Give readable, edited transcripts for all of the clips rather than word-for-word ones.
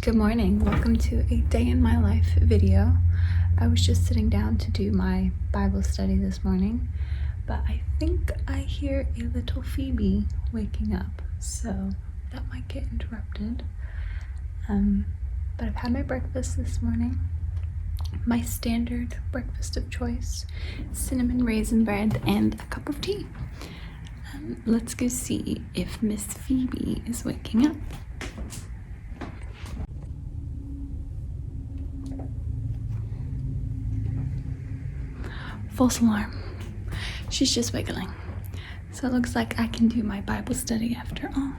Good morning. Welcome to a day in my life video. I was just sitting down to do my Bible study this morning, but I think I hear a little Phoebe waking up, so that might get interrupted. But I've had my breakfast this morning. My standard breakfast of choice: cinnamon raisin bread and a cup of tea. Let's go see if Miss Phoebe is waking up. False alarm. She's just wiggling. So it looks like I can do my Bible study after all.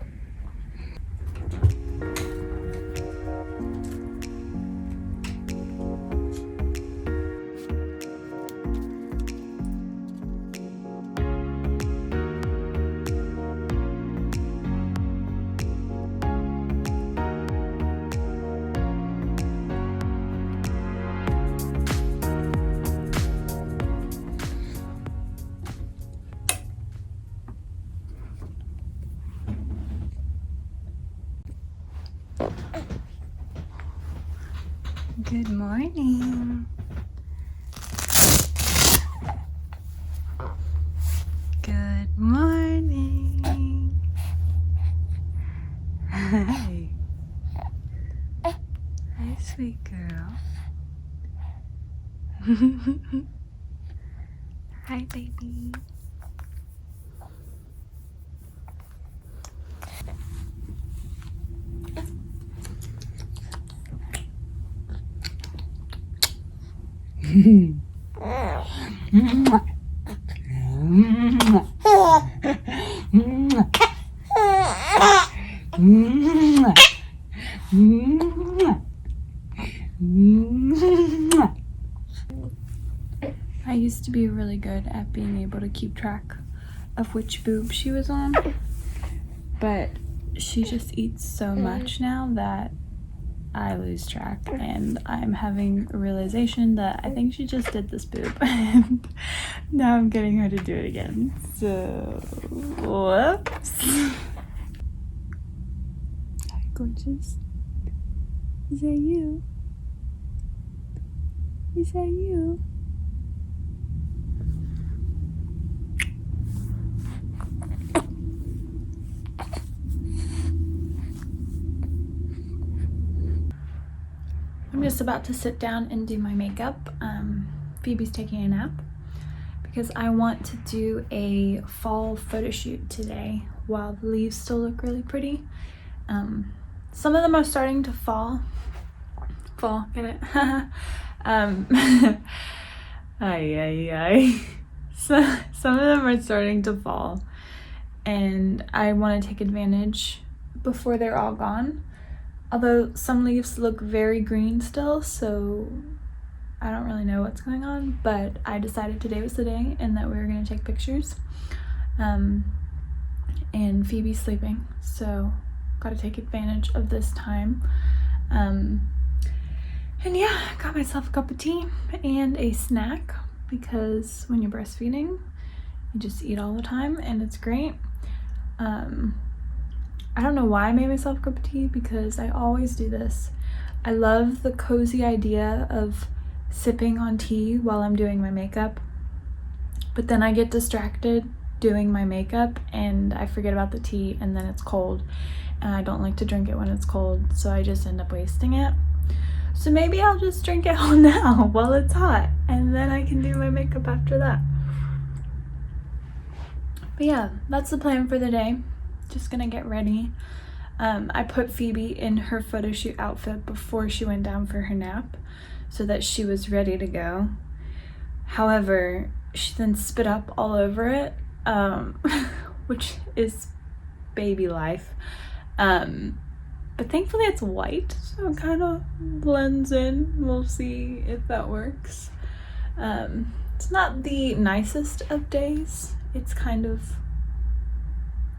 Good morning. Good morning. Hi. Hi, sweet girl. Hi, baby. I used to be really good at being able to keep track of which boob she was on, but she just eats so much now that I lose track, and I'm having a realization that I think she just did this boob and now I'm getting her to do it again. So, whoops. Hi, gorgeous. Is that you? Is that you? I'm just about to sit down and do my makeup. Phoebe's taking a nap because I want to do a fall photo shoot today while the leaves still look really pretty. Some of them are starting to fall, get it? So some of them are starting to fall, and I want to take advantage before they're all gone. Although some leaves look very green still, so I don't really know what's going on, but I decided today was the day and that we were going to take pictures. And Phoebe's sleeping, so got to take advantage of this time. And yeah, got myself a cup of tea and a snack, because when you're breastfeeding, you just eat all the time and it's great. I don't know why I made myself a cup of tea, because I always do this. I love the cozy idea of sipping on tea while I'm doing my makeup, but then I get distracted doing my makeup and I forget about the tea, and then it's cold and I don't like to drink it when it's cold, so I just end up wasting it. So maybe I'll just drink it all now while it's hot, and then I can do my makeup after that. But yeah, that's the plan for the day. Just gonna get ready. I put Phoebe in her photo shoot outfit before she went down for her nap so that she was ready to go. However, she then spit up all over it, which is baby life. But thankfully it's white, so it kind of blends in. We'll see if that works. It's not the nicest of days. It's kind of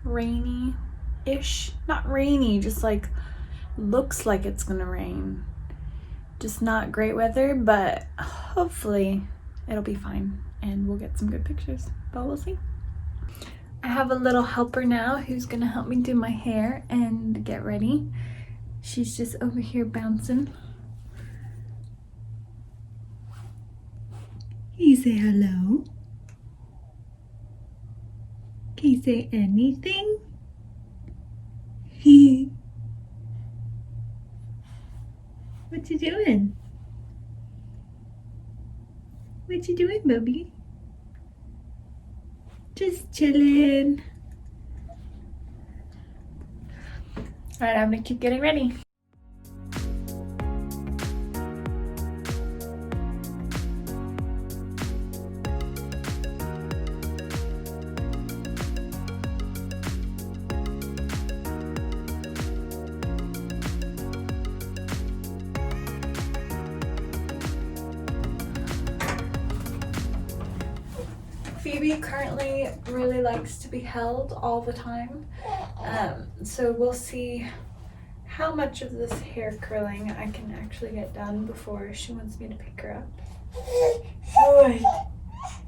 rainy-ish. Not rainy, just like looks like it's gonna rain. Just not great weather, but hopefully it'll be fine and we'll get some good pictures, but we'll see. I have a little helper now who's gonna help me do my hair and get ready. She's just over here bouncing. Can you say hello? Can you say anything? What you doing? What you doing, Bubby? Just chilling. Alright, I'm gonna keep getting ready. Phoebe currently really likes to be held all the time, so we'll see how much of this hair curling I can actually get done before she wants me to pick her up. Alright,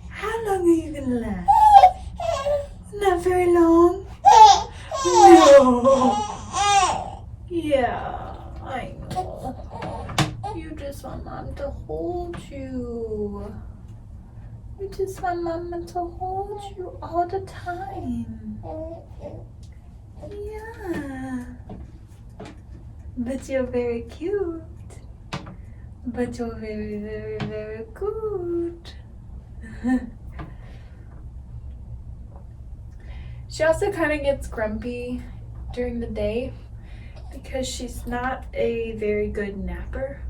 how long are you gonna last? Not very long? No. Yeah, I know. You just want Mom to hold you. You just want Mama to hold you all the time. Yeah. But you're very cute. But you're very, very, very good. She also kind of gets grumpy during the day because she's not a very good napper.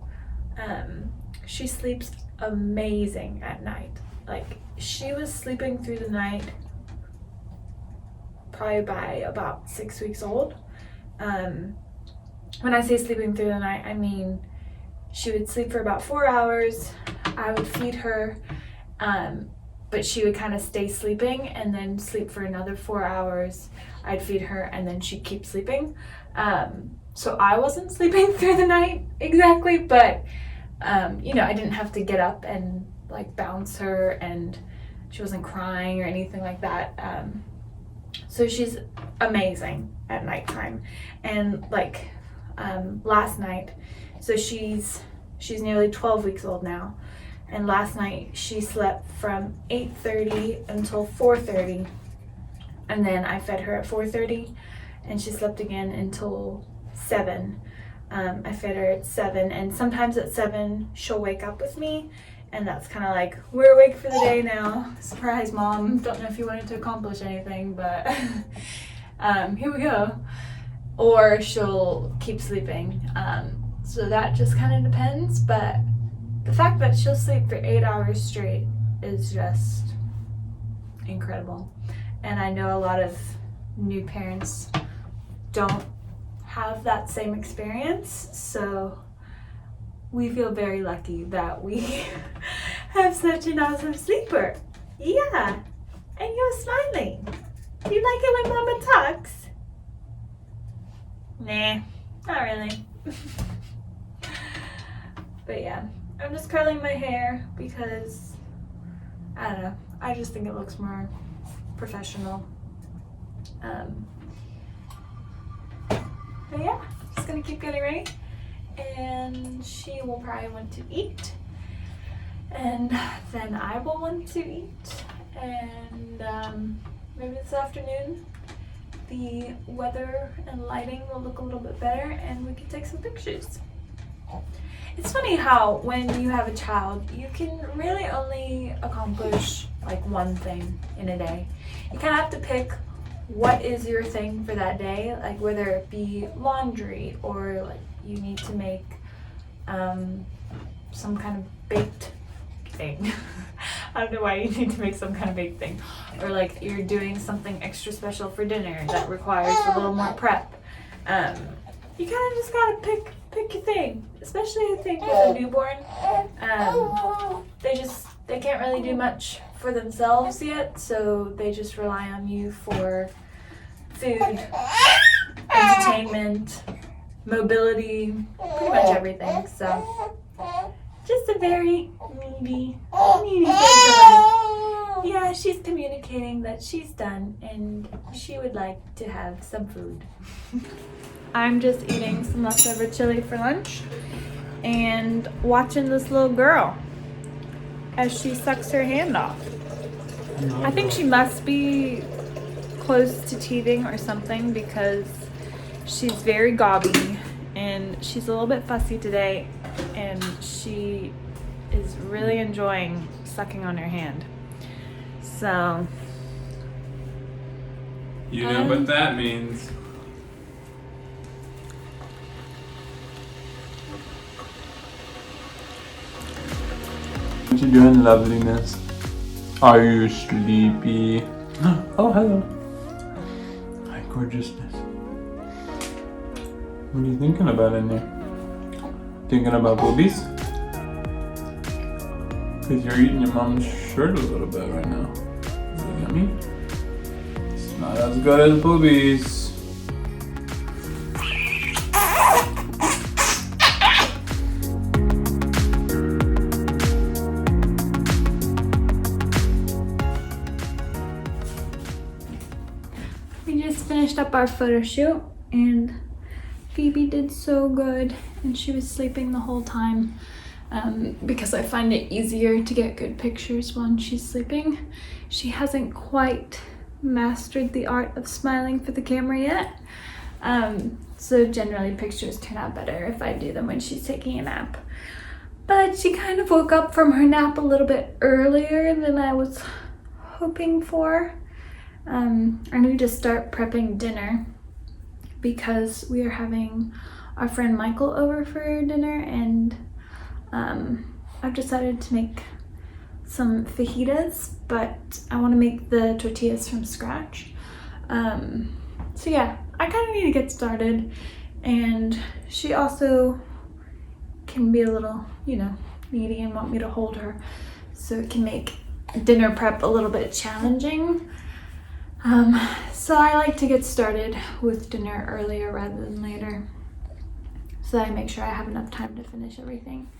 She sleeps amazing at night. Like, she was sleeping through the night probably by about 6 weeks old. When I say sleeping through the night, I mean she would sleep for about 4 hours. I would feed her, but she would kind of stay sleeping and then sleep for another 4 hours. I'd feed her and then she'd keep sleeping. So I wasn't sleeping through the night exactly, but you know, I didn't have to get up and like bounce her, and she wasn't crying or anything like that. So she's amazing at nighttime. And like last night, so she's nearly 12 weeks old now, and last night she slept from 8:30 until 4:30, and then I fed her at 4:30 and she slept again until 7. I fed her at 7, and sometimes at 7 she'll wake up with me, and that's kind of like, we're awake for the day now. Surprise, Mom. Don't know if you wanted to accomplish anything, but here we go. Or she'll keep sleeping. So that just kind of depends, but the fact that she'll sleep for 8 hours straight is just incredible. And I know a lot of new parents don't have that same experience, so we feel very lucky that we have such an awesome sleeper. Yeah, and you're smiling. Do you like it when Mama talks? Nah, not really. But yeah, I'm just curling my hair because, I don't know, I just think it looks more professional. But yeah, just gonna keep getting ready. And she will probably want to eat, and then I will want to eat, and maybe this afternoon the weather and lighting will look a little bit better and we can take some pictures. It's funny how when you have a child, you can really only accomplish like one thing in a day. You kind of have to pick what is your thing for that day, like whether it be laundry or like you need to make some kind of baked thing. I don't know why you need to make some kind of baked thing. Or like you're doing something extra special for dinner that requires a little more prep. You kind of just gotta pick your thing. Especially I think with a newborn. They can't really do much for themselves yet, so they just rely on you for food, entertainment, mobility, pretty much everything. So just a very needy person. Yeah, she's communicating that she's done and she would like to have some food. I'm just eating some leftover chili for lunch and watching this little girl as she sucks her hand off. I think she must be close to teething or something because she's very gobby and she's a little bit fussy today, and she is really enjoying sucking on her hand. So you know what that means. What you doing, loveliness? Are you sleepy? Oh, hello. Hi, gorgeousness. What are you thinking about in there? Thinking about boobies? Because you're eating your mom's shirt a little bit right now. Is it yummy? It's not as good as boobies. We just finished up our photo shoot and Phoebe did so good, and she was sleeping the whole time because I find it easier to get good pictures when she's sleeping. She hasn't quite mastered the art of smiling for the camera yet, so generally pictures turn out better if I do them when she's taking a nap. But she kind of woke up from her nap a little bit earlier than I was hoping for. I need to start prepping dinner because we are having our friend Michael over for dinner, and I've decided to make some fajitas, but I want to make the tortillas from scratch. So yeah, I kind of need to get started, and she also can be a little, needy and want me to hold her, so it can make dinner prep a little bit challenging. So I like to get started with dinner earlier rather than later, so that I make sure I have enough time to finish everything.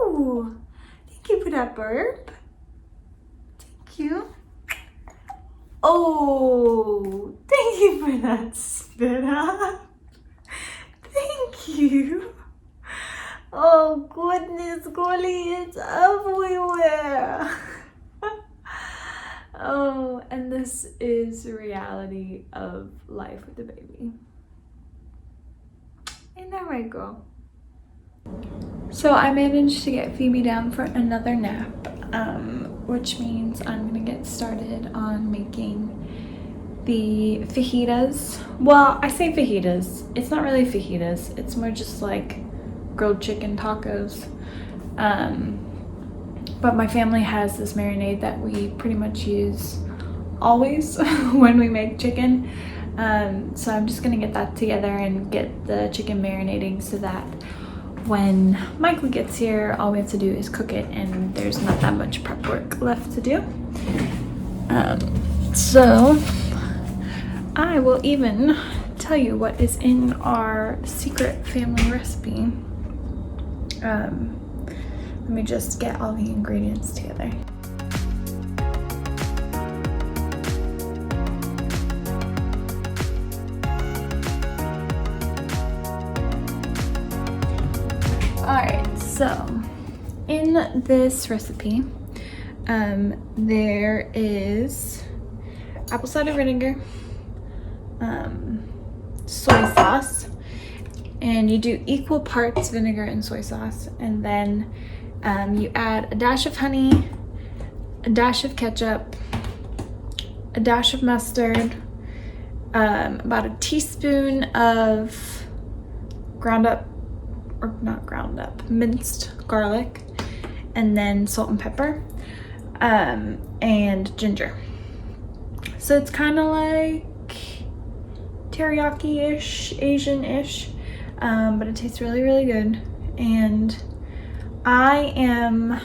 Ooh, thank you for that burp. Thank you. Oh, thank you for that spit up. Thank you. Oh goodness, Golly, it's everywhere. Oh, and this is the reality of life with a baby. Ain't that right, girl? So I managed to get Phoebe down for another nap, which means I'm gonna get started on making the fajitas. Well, I say fajitas. It's not really fajitas. It's more just like grilled chicken tacos. But my family has this marinade that we pretty much use always when we make chicken. So I'm just gonna get that together and get the chicken marinating so that when Michael gets here, all we have to do is cook it and there's not that much prep work left to do. So I will even tell you what is in our secret family recipe. Let me just get all the ingredients together. Alright, so in this recipe, there is apple cider vinegar, soy sauce, and you do equal parts vinegar and soy sauce, and then you add a dash of honey, a dash of ketchup, a dash of mustard, about a teaspoon of minced garlic, and then salt and pepper, and ginger. So it's kind of like teriyaki-ish, Asian-ish, but it tastes really, really good. And I am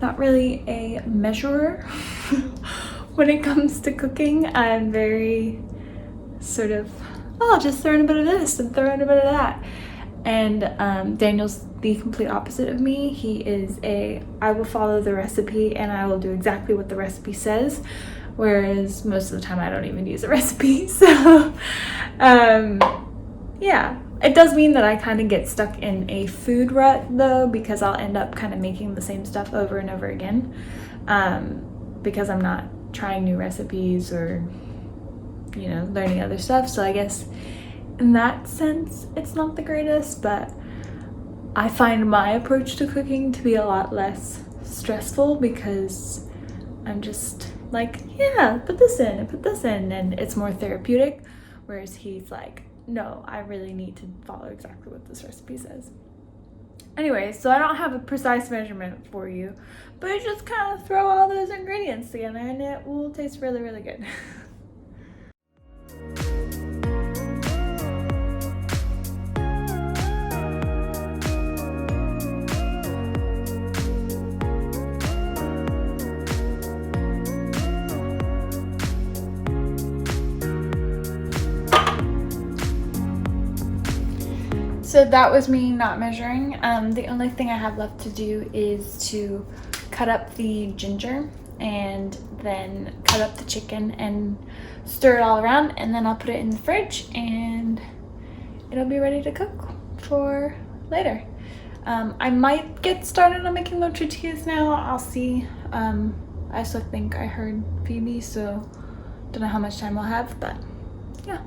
not really a measurer when it comes to cooking. I'm very sort of, just throw in a bit of this and throw in a bit of that. And Daniel's the complete opposite of me. He is I will follow the recipe and I will do exactly what the recipe says. whereas most of the time I don't even use a recipe. So yeah, it does mean that I kind of get stuck in a food rut though, because I'll end up kind of making the same stuff over and over again, because I'm not trying new recipes or, you know, learning other stuff. So I guess in that sense it's not the greatest, but I find my approach to cooking to be a lot less stressful because I'm just like, yeah, put this in and put this in, and it's more therapeutic, whereas he's like, no, I really need to follow exactly what this recipe says. Anyway, so I don't have a precise measurement for you, but you just kind of throw all those ingredients together and it will taste really, really good. So that was me not measuring. The only thing I have left to do is to cut up the ginger and then cut up the chicken and stir it all around, and then I'll put it in the fridge and it'll be ready to cook for later. I might get started on making the tortillas now. I'll see. I also think I heard Phoebe, so don't know how much time I'll have, but yeah.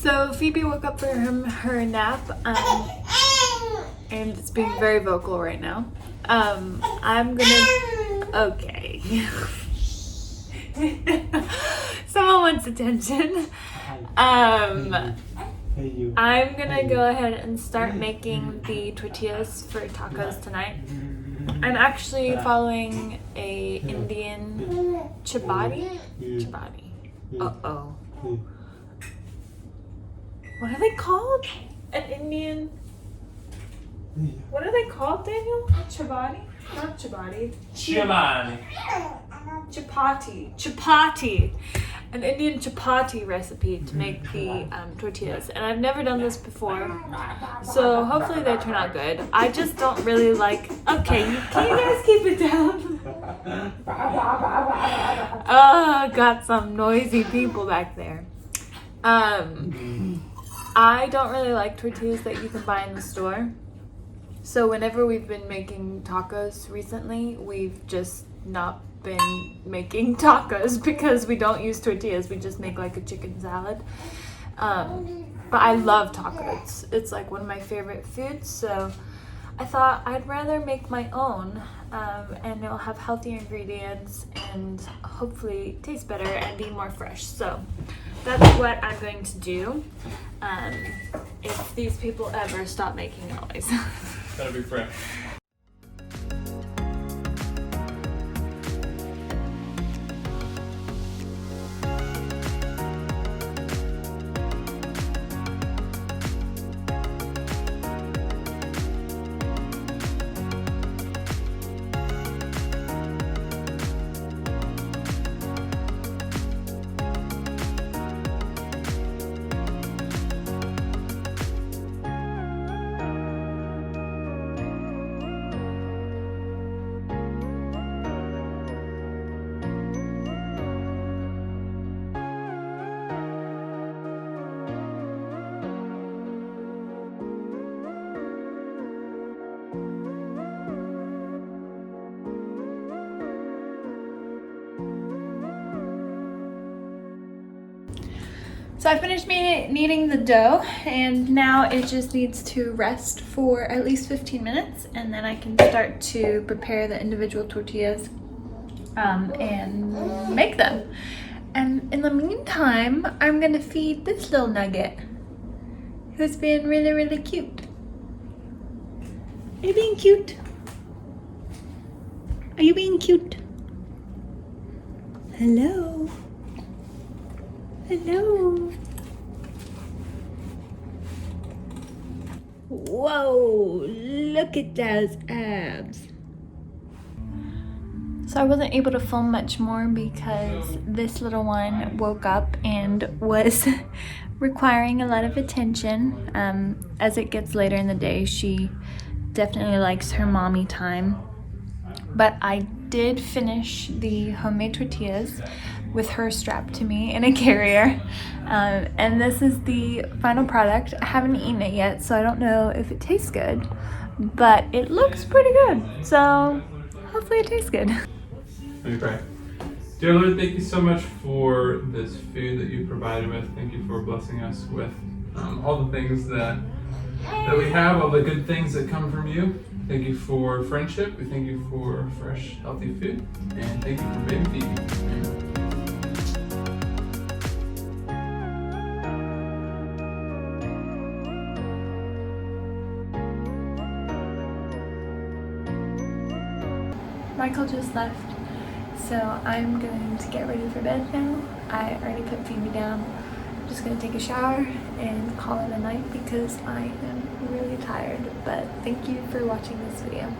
So Phoebe woke up from her nap, and it's being very vocal right now. I'm gonna, okay. Someone wants attention. I'm gonna go ahead and start making the tortillas for tacos tonight. I'm actually following a Indian chapati. Uh-oh. What are they called? An Indian... What are they called, Daniel? Chapati? Not chapati. Chapati. An Indian chapati recipe to make the tortillas. And I've never done this before, so hopefully they turn out good. I just don't really like... Okay, can you guys keep it down? Oh, got some noisy people back there. I don't really like tortillas that you can buy in the store. So whenever we've been making tacos recently, we've just not been making tacos because we don't use tortillas. We just make like a chicken salad. But I love tacos. It's like one of my favorite foods. So I thought I'd rather make my own, and it'll have healthy ingredients and hopefully taste better and be more fresh. So that's what I'm going to do. If these people ever stop making noise. Gotta be fresh. So I finished kneading the dough, and now it just needs to rest for at least 15 minutes, and then I can start to prepare the individual tortillas and make them. And in the meantime, I'm gonna feed this little nugget, who's being really, really cute. Are you being cute? Are you being cute? Hello. Hello. Whoa, look at those abs. So I wasn't able to film much more because this little one woke up and was requiring a lot of attention. As it gets later in the day, she definitely likes her mommy time. But I did finish the homemade tortillas with her strapped to me in a carrier. And this is the final product. I haven't eaten it yet, so I don't know if it tastes good, but it looks pretty good. So hopefully it tastes good. Let me pray. Dear Lord, thank you so much for this food that you provided with. Thank you for blessing us with all the things that we have, all the good things that come from you. Thank you for friendship. We thank you for fresh, healthy food. And thank you for baby feeding. Amen. Michael just left, so I'm going to get ready for bed now. I already put Phoebe down. I'm just going to take a shower and call it a night because I am really tired. But thank you for watching this video.